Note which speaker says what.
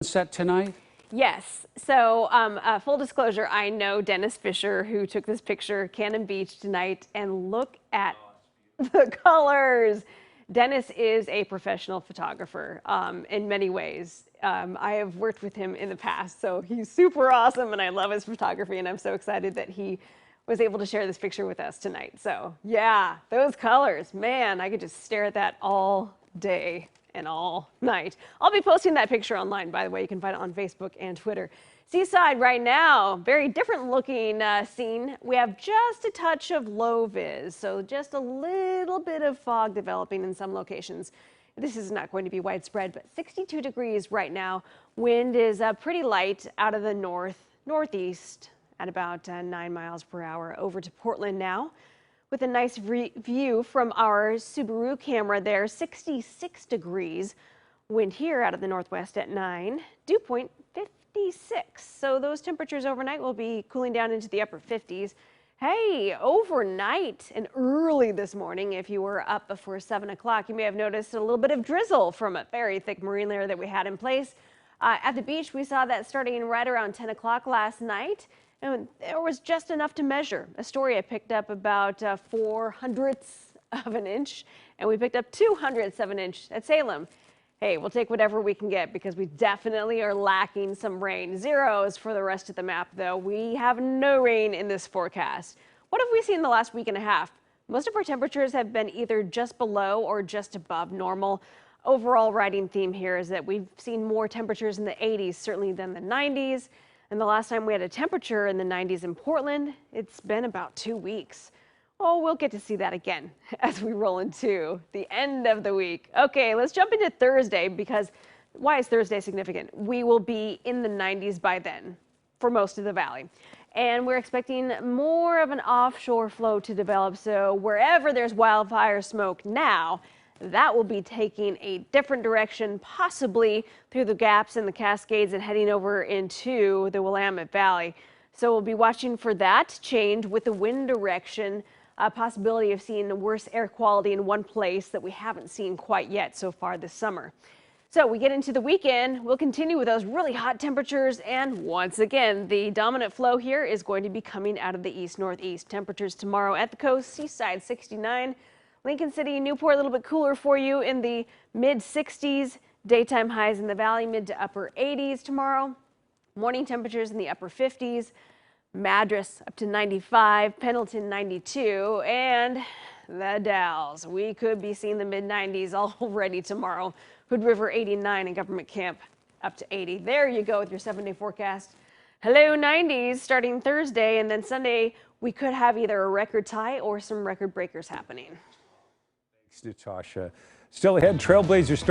Speaker 1: Set tonight?
Speaker 2: Yes. So, full disclosure, I know Dennis Fisher, who took this picture, Cannon Beach tonight, and look at the colors. Dennis is a professional photographer in many ways. I have worked with him in the past, so he's super awesome, and I love his photography, and I'm so excited that he was able to share this picture with us tonight. So, yeah, those colors, man, I could just stare at that all day and all night. I'll be posting that picture online, by the way. You can find it on Facebook and Twitter. Seaside right now, very different looking scene. We have just a touch of low vis, so just a little bit of fog developing in some locations. This is not going to be widespread, but 62 degrees right now. Wind is pretty light out of the northeast at about 9 miles per hour. Over to Portland now with a nice view from our Subaru camera there. 66 degrees. Wind here out of the northwest at 9. Dew point 56. So those temperatures overnight will be cooling down into the upper 50s. Hey, overnight and early this morning, if you were up before 7 o'clock, you may have noticed a little bit of drizzle from a very thick marine layer that we had in place. At the beach, we saw that starting right around 10 o'clock last night. And there was just enough to measure. Astoria picked up about 4/100 of an inch, and we picked up 2/100 of an inch at Salem. Hey, we'll take whatever we can get because we definitely are lacking some rain. Zeros for the rest of the map, though. We have no rain in this forecast. What have we seen the last week and a half? Most of our temperatures have been either just below or just above normal. Overall riding theme here is that we've seen more temperatures in the 80s, certainly than the 90s. And the last time we had a temperature in the 90s in Portland, it's been about 2 weeks. Oh, we'll get to see that again as we roll into the end of the week. Okay, let's jump into Thursday because why is Thursday significant? We will be in the 90s by then for most of the valley. And we're expecting more of an offshore flow to develop. So wherever there's wildfire smoke now, that will be taking a different direction, possibly through the gaps in the Cascades and heading over into the Willamette Valley. So we'll be watching for that change with the wind direction, a possibility of seeing worse air quality in one place that we haven't seen quite yet so far this summer. So we get into the weekend, we'll continue with those really hot temperatures, and once again, the dominant flow here is going to be coming out of the east-northeast. Temperatures tomorrow at the coast, Seaside 69. Lincoln City, Newport, a little bit cooler for you in the mid-60s. Daytime highs in the valley, mid to upper 80s tomorrow. Morning temperatures in the upper 50s. Madras up to 95, Pendleton 92, and the Dalles. We could be seeing the mid-90s already tomorrow. Hood River 89 and Government Camp up to 80. There you go with your 7-day forecast. Hello 90s starting Thursday, and then Sunday we could have either a record tie or some record breakers happening.
Speaker 1: Thanks, Natasha. Still ahead, Trailblazers start